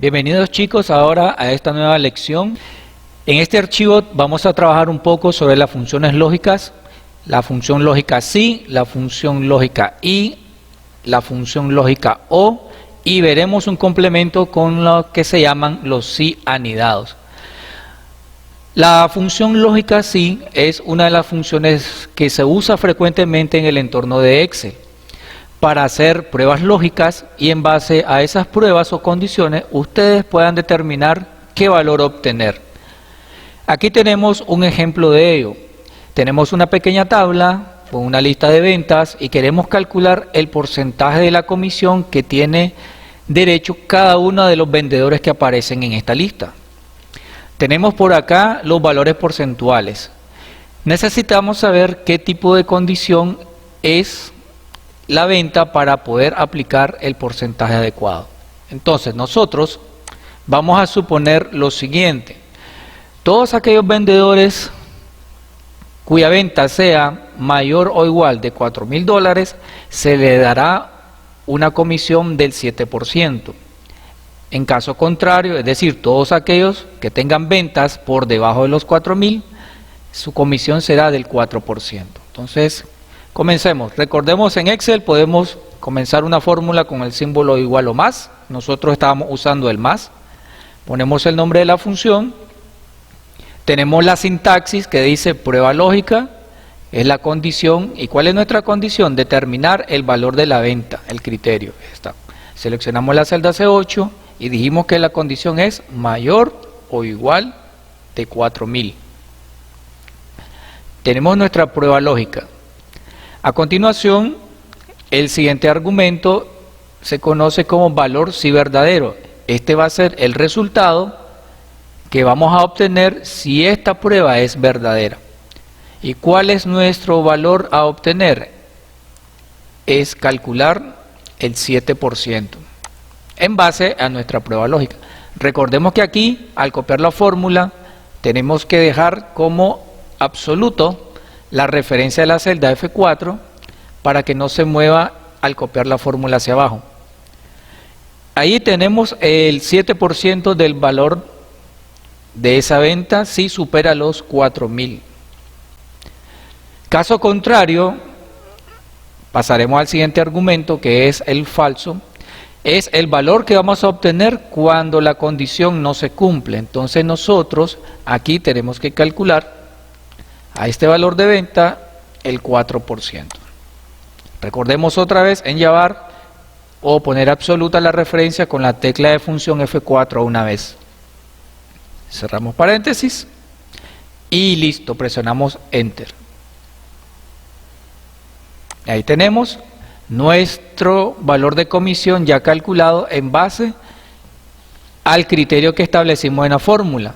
Bienvenidos chicos ahora a esta nueva lección. En este archivo vamos a trabajar un poco sobre las funciones lógicas, la función lógica si, la función lógica y, la función lógica o, y veremos un complemento con lo que se llaman los si anidados. La función lógica si es una de las funciones que se usa frecuentemente en el entorno de Excel para hacer pruebas lógicas, y en base a esas pruebas o condiciones ustedes puedan determinar qué valor obtener. Aquí tenemos un ejemplo de ello. Tenemos una pequeña tabla con una lista de ventas y queremos calcular el porcentaje de la comisión que tiene derecho cada uno de los vendedores que aparecen en esta lista. Tenemos por acá los valores porcentuales. Necesitamos saber qué tipo de condición es la venta para poder aplicar el porcentaje adecuado. Entonces nosotros vamos a suponer lo siguiente: todos aquellos vendedores cuya venta sea mayor o igual de $4,000 se le dará una comisión del 7%. En caso contrario, es decir, todos aquellos que tengan ventas por debajo de los 4,000, su comisión será del 4%. Entonces, comencemos. Recordemos, en Excel podemos comenzar una fórmula con el símbolo igual o más. Nosotros estábamos usando el más. Ponemos el nombre de la función. Tenemos la sintaxis que dice prueba lógica, es la condición. ¿Y cuál es nuestra condición? Determinar el valor de la venta, el criterio. Está. Seleccionamos la celda C8 y dijimos que la condición es mayor o igual de 4,000. Tenemos nuestra prueba lógica. A continuación, el siguiente argumento se conoce como valor si verdadero. Este va a ser el resultado que vamos a obtener si esta prueba es verdadera. ¿Y cuál es nuestro valor a obtener? Es calcular el 7% en base a nuestra prueba lógica. Recordemos que aquí, al copiar la fórmula, tenemos que dejar como absoluto la referencia de la celda F4 para que no se mueva al copiar la fórmula hacia abajo. Ahí tenemos el 7% del valor de esa venta si supera los 4,000. Caso contrario, pasaremos al siguiente argumento, que es el falso. Es el valor que vamos a obtener cuando la condición no se cumple. Entonces nosotros aquí tenemos que calcular a este valor de venta el 4%. Recordemos otra vez en llevar o poner absoluta la referencia con la tecla de función F4 una vez. Cerramos paréntesis y listo, presionamos Enter. Ahí tenemos nuestro valor de comisión ya calculado en base al criterio que establecimos en la fórmula.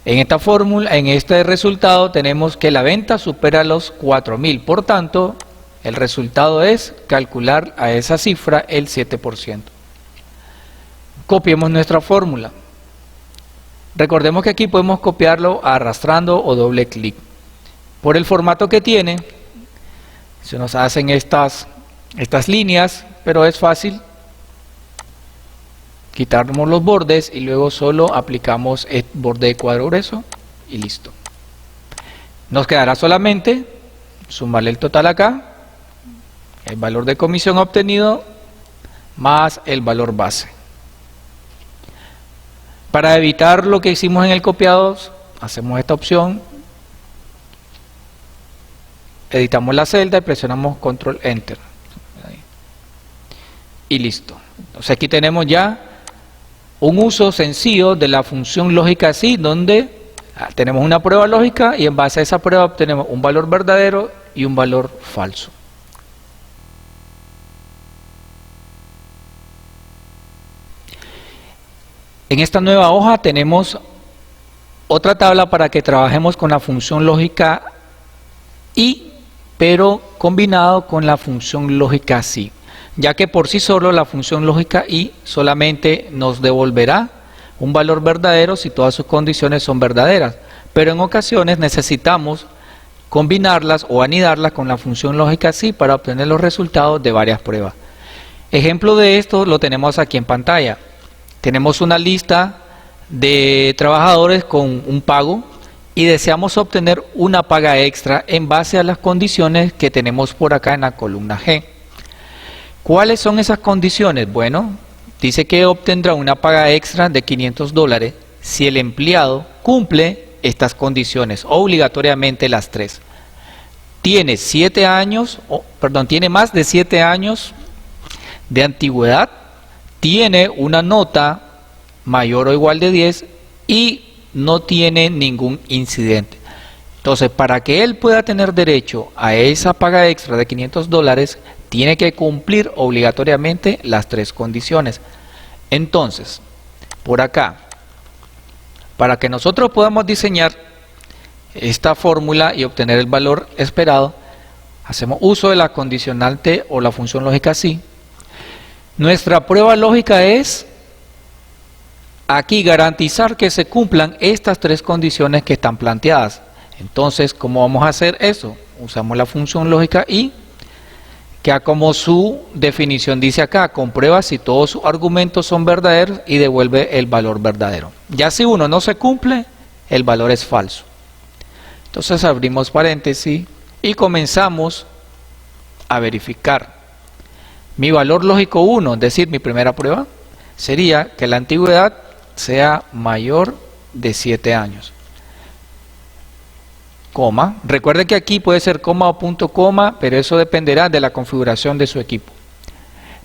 En esta fórmula, en este resultado, tenemos que la venta supera los 4,000. Por tanto, el resultado es calcular a esa cifra el 7%. Copiemos nuestra fórmula. Recordemos que aquí podemos copiarlo arrastrando o doble clic. Por el formato que tiene, se nos hacen estas líneas, pero es fácil. Quitamos los bordes y luego solo aplicamos el borde de cuadro grueso y listo. Nos quedará solamente sumarle el total acá, el valor de comisión obtenido más el valor base. Para evitar lo que hicimos en el copiado, hacemos esta opción, editamos la celda y presionamos Control Enter y listo. Entonces aquí tenemos ya un uso sencillo de la función lógica si, donde tenemos una prueba lógica y en base a esa prueba obtenemos un valor verdadero y un valor falso. En esta nueva hoja tenemos otra tabla para que trabajemos con la función lógica y, pero combinado con la función lógica si, ya que por sí solo la función lógica y solamente nos devolverá un valor verdadero si todas sus condiciones son verdaderas, pero en ocasiones necesitamos combinarlas o anidarlas con la función lógica si para obtener los resultados de varias pruebas. Ejemplo de esto lo tenemos aquí en pantalla. Tenemos una lista de trabajadores con un pago y deseamos obtener una paga extra en base a las condiciones que tenemos por acá en la columna G. ¿Cuáles son esas condiciones? Bueno, dice que obtendrá una paga extra de $500 si el empleado cumple estas condiciones, obligatoriamente las tres. Tiene tiene más de 7 años de antigüedad, tiene una nota mayor o igual de 10 y no tiene ningún incidente. Entonces, para que él pueda tener derecho a esa paga extra de $500, tiene que cumplir obligatoriamente las tres condiciones. Entonces, por acá, para que nosotros podamos diseñar esta fórmula y obtener el valor esperado, hacemos uso de la condicionante o la función lógica sí. Nuestra prueba lógica es aquí garantizar que se cumplan estas tres condiciones que están planteadas. Entonces, ¿cómo vamos a hacer eso? Usamos la función lógica y que como su definición dice acá, comprueba si todos sus argumentos son verdaderos y devuelve el valor verdadero. Ya si uno no se cumple, el valor es falso. Entonces abrimos paréntesis y comenzamos a verificar. Mi valor lógico 1, es decir, mi primera prueba, sería que la antigüedad sea mayor de 7 años. Coma. Recuerden que aquí puede ser coma o punto coma, pero eso dependerá de la configuración de su equipo.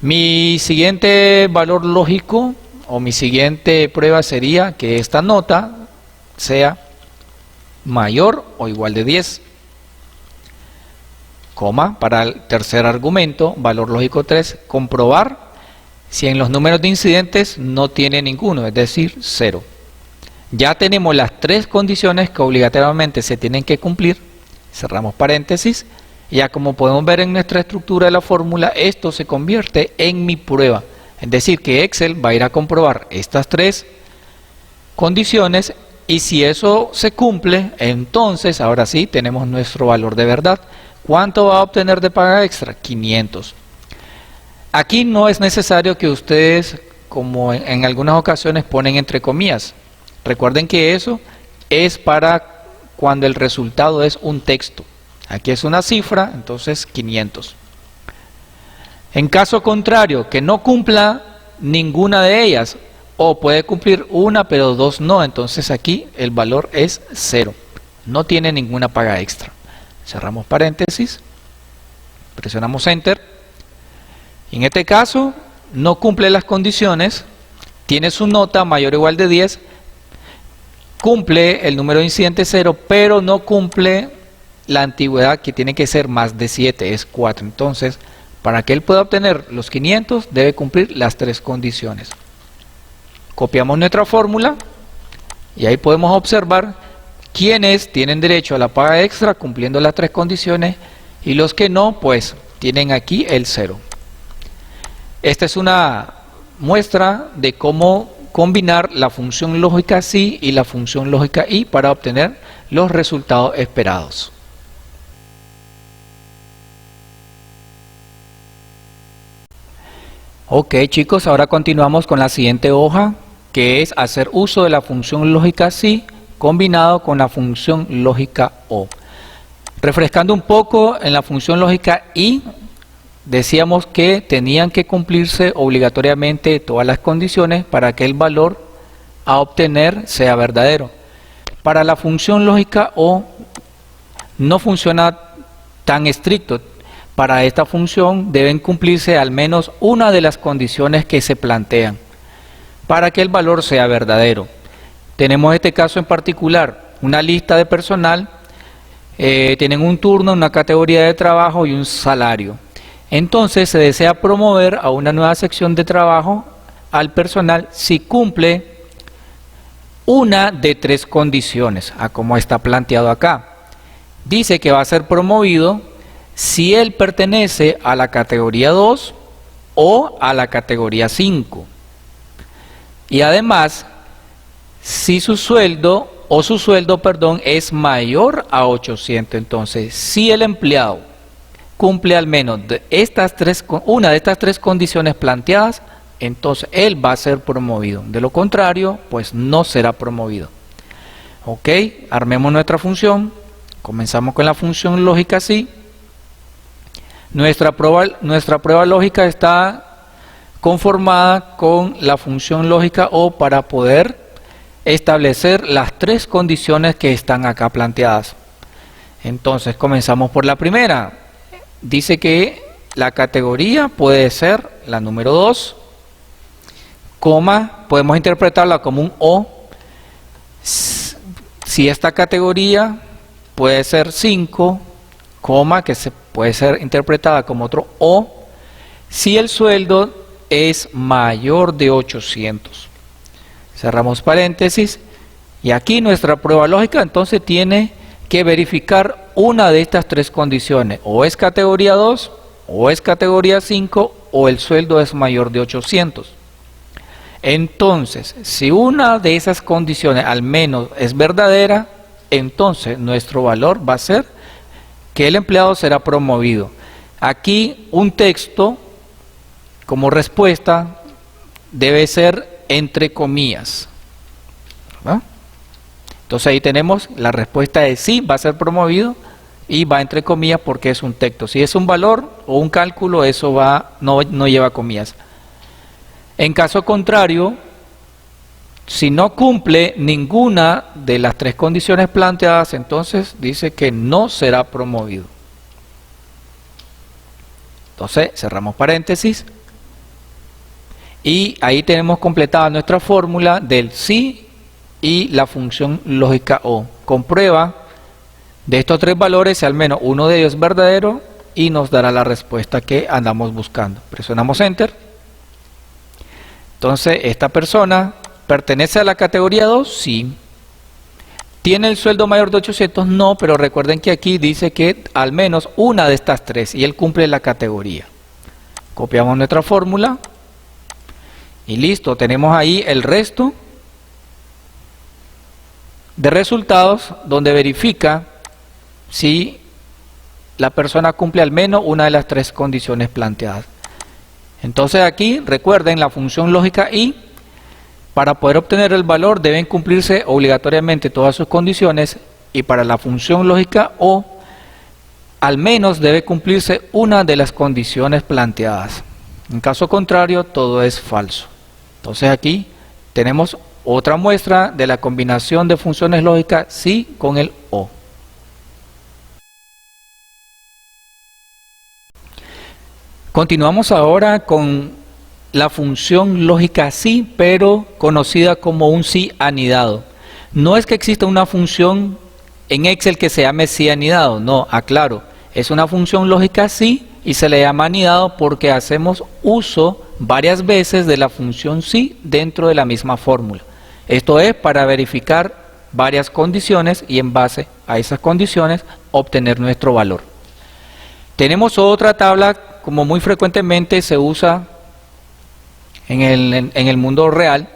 Mi siguiente valor lógico o mi siguiente prueba sería que esta nota sea mayor o igual de 10. Coma. Para el tercer argumento, valor lógico 3, comprobar si en los números de incidentes no tiene ninguno, es decir, 0. Ya tenemos las tres condiciones que obligatoriamente se tienen que cumplir. Cerramos paréntesis. Ya como podemos ver en nuestra estructura de la fórmula, esto se convierte en mi prueba. Es decir, que Excel va a ir a comprobar estas tres condiciones y si eso se cumple, entonces ahora sí tenemos nuestro valor de verdad. ¿Cuánto va a obtener de paga extra? 500. Aquí no es necesario que ustedes, como en algunas ocasiones, ponen entre comillas. Recuerden que eso es para cuando el resultado es un texto. Aquí es una cifra, entonces 500. En caso contrario, que no cumpla ninguna de ellas, o puede cumplir una pero dos no, entonces aquí el valor es 0. No tiene ninguna paga extra. Cerramos paréntesis, presionamos Enter. En este caso, no cumple las condiciones, tiene su nota mayor o igual de 10, cumple el número de incidente 0, pero no cumple la antigüedad que tiene que ser más de 7, es 4. Entonces, para que él pueda obtener los 500, debe cumplir las tres condiciones. Copiamos nuestra fórmula y ahí podemos observar quiénes tienen derecho a la paga extra cumpliendo las tres condiciones y los que no, pues tienen aquí el 0. Esta es una muestra de cómo combinar la función lógica sí y la función lógica y para obtener los resultados esperados. Ok chicos, ahora continuamos con la siguiente hoja, que es hacer uso de la función lógica sí combinado con la función lógica o. Refrescando un poco, en la función lógica y decíamos que tenían que cumplirse obligatoriamente todas las condiciones para que el valor a obtener sea verdadero. Para la función lógica o no funciona tan estricto. Para esta función deben cumplirse al menos una de las condiciones que se plantean para que el valor sea verdadero. Tenemos este caso en particular, una lista de personal, tienen un turno, una categoría de trabajo y un salario. Entonces se desea promover a una nueva sección de trabajo al personal si cumple una de tres condiciones, a como está planteado acá. Dice que va a ser promovido si él pertenece a la categoría 2 o a la categoría 5. Y además, si su sueldo es mayor a 800, entonces si el empleado cumple al menos una de estas tres condiciones planteadas, entonces él va a ser promovido. De lo contrario, pues no será promovido. Ok, armemos nuestra función. Comenzamos con la función lógica sí. Nuestra prueba lógica está conformada con la función lógica O para poder establecer las tres condiciones que están acá planteadas. Entonces comenzamos por la primera. Dice que la categoría puede ser la número 2, coma, podemos interpretarla como un O. Si esta categoría puede ser 5, coma, que se puede ser interpretada como otro O, si el sueldo es mayor de 800. Cerramos paréntesis y aquí nuestra prueba lógica entonces tiene que verificar una de estas tres condiciones, o es categoría 2, o es categoría 5, o el sueldo es mayor de 800. Entonces, si una de esas condiciones al menos es verdadera, entonces nuestro valor va a ser que el empleado será promovido. Aquí un texto como respuesta debe ser entre comillas. ¿Va? Entonces ahí tenemos la respuesta de sí, va a ser promovido, y va entre comillas porque es un texto. Si es un valor o un cálculo, eso no lleva comillas. En caso contrario, si no cumple ninguna de las tres condiciones planteadas, entonces dice que no será promovido. Entonces cerramos paréntesis y ahí tenemos completada nuestra fórmula del sí y la función lógica O. Comprueba de estos tres valores si al menos uno de ellos es verdadero y nos dará la respuesta que andamos buscando. Presionamos Enter. Entonces esta persona pertenece a la categoría 2, sí. ¿Tiene el sueldo mayor de 800? No, pero recuerden que aquí dice que al menos una de estas tres y él cumple la categoría. Copiamos nuestra fórmula y listo, tenemos ahí el resto de resultados donde verifica si la persona cumple al menos una de las tres condiciones planteadas. Entonces aquí recuerden la función lógica y para poder obtener el valor deben cumplirse obligatoriamente todas sus condiciones, y para la función lógica O al menos debe cumplirse una de las condiciones planteadas. En caso contrario, todo es falso. Entonces aquí tenemos otra muestra de la combinación de funciones lógicas sí con el O. Continuamos ahora con la función lógica sí, pero conocida como un sí anidado. No es que exista una función en Excel que se llame sí anidado, no, aclaro, es una función lógica sí y se le llama anidado porque hacemos uso varias veces de la función sí dentro de la misma fórmula. Esto es para verificar varias condiciones y en base a esas condiciones obtener nuestro valor. Tenemos otra tabla como muy frecuentemente se usa en el mundo real,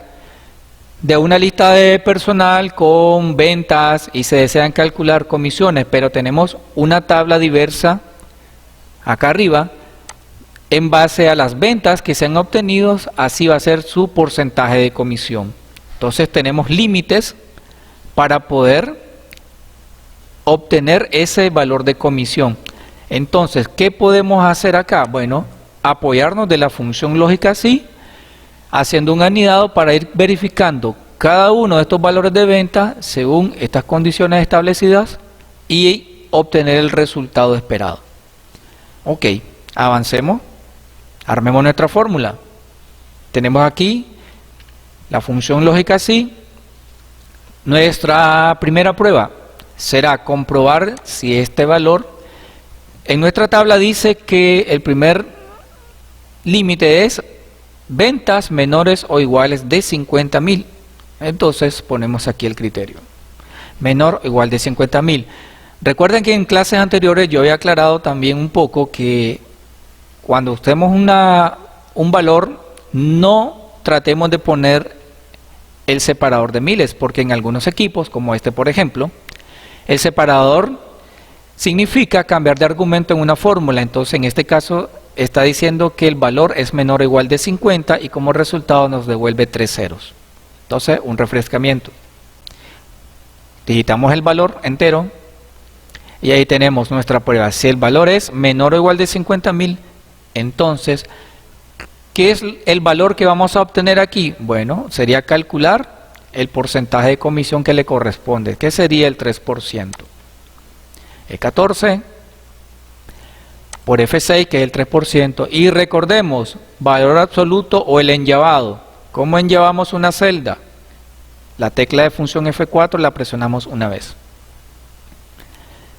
de una lista de personal con ventas y se desean calcular comisiones, pero tenemos una tabla diversa acá arriba en base a las ventas que se han obtenido, así va a ser su porcentaje de comisión. Entonces tenemos límites para poder obtener ese valor de comisión. Entonces, ¿qué podemos hacer acá? Bueno, apoyarnos de la función lógica sí, haciendo un anidado para ir verificando cada uno de estos valores de venta según estas condiciones establecidas y obtener el resultado esperado. Ok, avancemos, armemos nuestra fórmula. Tenemos aquí la función lógica sí. Nuestra primera prueba será comprobar si este valor, en nuestra tabla dice que el primer límite es ventas menores o iguales de 50.000. Entonces ponemos aquí el criterio. Menor o igual de 50.000. Recuerden que en clases anteriores yo había aclarado también un poco que cuando usemos un valor, no tratemos de poner el separador de miles, porque en algunos equipos, como este por ejemplo, el separador significa cambiar de argumento en una fórmula. Entonces en este caso está diciendo que el valor es menor o igual de 50 y como resultado nos devuelve 3 ceros. Entonces, un refrescamiento. Digitamos el valor entero y ahí tenemos nuestra prueba. Si el valor es menor o igual de 50.000, entonces, ¿qué es el valor que vamos a obtener aquí? Bueno, sería calcular el porcentaje de comisión que le corresponde, que sería el 3%. E14 por F6, que es el 3%. Y recordemos, valor absoluto o el enllavado. ¿Cómo enllavamos una celda? La tecla de función F4 la presionamos una vez.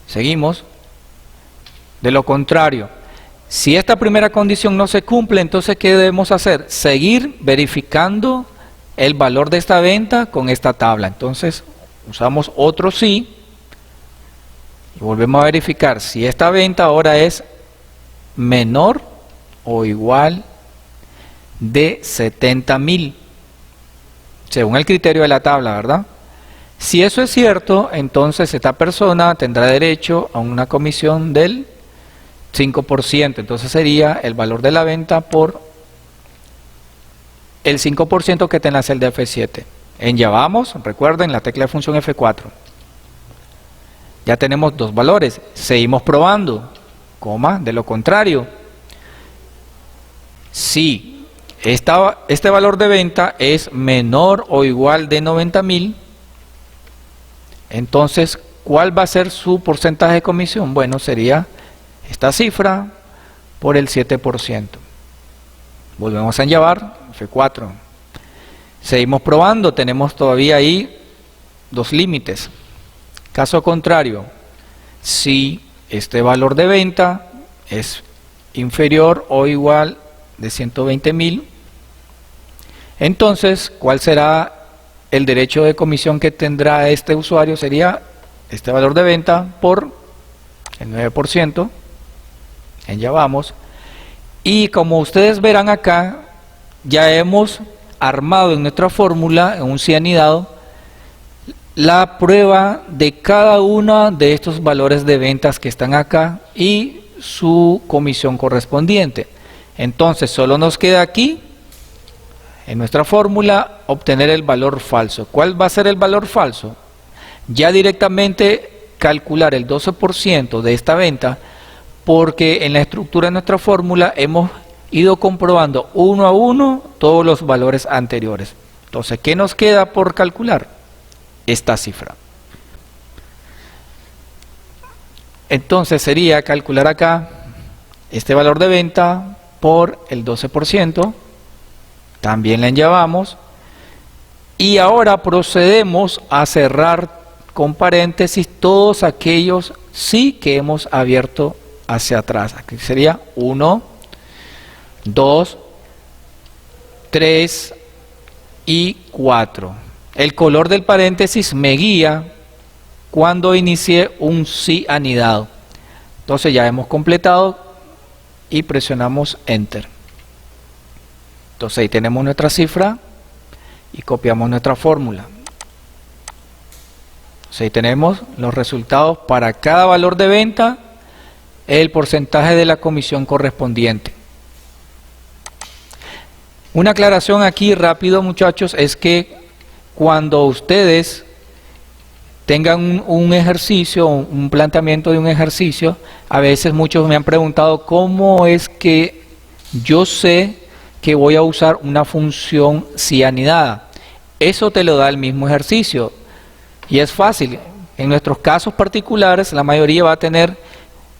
Seguimos. De lo contrario, si esta primera condición no se cumple, entonces ¿qué debemos hacer? Seguir verificando el valor de esta venta con esta tabla. Entonces usamos otro sí y volvemos a verificar si esta venta ahora es menor o igual de 70.000, según el criterio de la tabla, ¿verdad? Si eso es cierto, entonces esta persona tendrá derecho a una comisión del 5%, entonces sería el valor de la venta por el 5% que está en la celda F7. Enllavamos, recuerden, la tecla de función F4. Ya tenemos dos valores, seguimos probando, coma, de lo contrario, si este valor de venta es menor o igual de 90.000, entonces, ¿cuál va a ser su porcentaje de comisión? Bueno, sería esta cifra por el 7%. Volvemos a enllavar, F4. Seguimos probando, tenemos todavía ahí dos límites. Caso contrario, si este valor de venta es inferior o igual de 120.000, entonces, ¿cuál será el derecho de comisión que tendrá este usuario? Sería este valor de venta por el 9%. Enllavamos. Y como ustedes verán acá, ya hemos armado en nuestra fórmula, en un sí anidado, la prueba de cada uno de estos valores de ventas que están acá y su comisión correspondiente. Entonces solo nos queda aquí, en nuestra fórmula, obtener el valor falso. ¿Cuál va a ser el valor falso? Ya directamente calcular el 12% de esta venta, porque en la estructura de nuestra fórmula hemos ido comprobando uno a uno todos los valores anteriores. Entonces, ¿qué nos queda por calcular? Esta cifra. Entonces sería calcular acá este valor de venta por el 12%, también la enllavamos, y ahora procedemos a cerrar con paréntesis todos aquellos sí que hemos abierto hacia atrás. Aquí sería 1, 2, 3 y 4. El color del paréntesis me guía cuando inicie un sí anidado. Entonces ya hemos completado y presionamos Enter. Entonces ahí tenemos nuestra cifra y copiamos nuestra fórmula. Entonces ahí tenemos los resultados para cada valor de venta, el porcentaje de la comisión correspondiente. Una aclaración aquí rápido, muchachos, es que cuando ustedes tengan un ejercicio, un planteamiento de un ejercicio, a veces muchos me han preguntado cómo es que yo sé que voy a usar una función sí anidada. Eso te lo da el mismo ejercicio y es fácil. En nuestros casos particulares la mayoría va a tener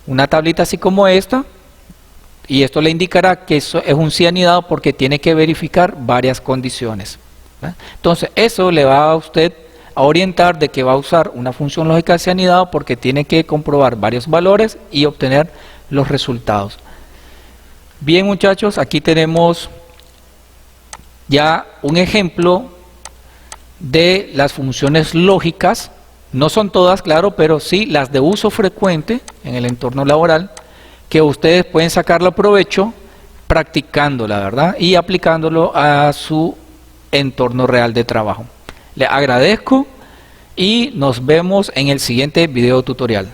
una tablita así como esta y esto le indicará que eso es un sí anidado porque tiene que verificar varias condiciones. Entonces eso le va a usted a orientar de que va a usar una función lógica sí anidado porque tiene que comprobar varios valores y obtener los resultados. Bien, muchachos, aquí tenemos ya un ejemplo de las funciones lógicas. No son todas, claro, pero sí las de uso frecuente en el entorno laboral que ustedes pueden sacarle provecho practicándola, ¿verdad? Y aplicándolo a su entorno real de trabajo. Les agradezco y nos vemos en el siguiente video tutorial.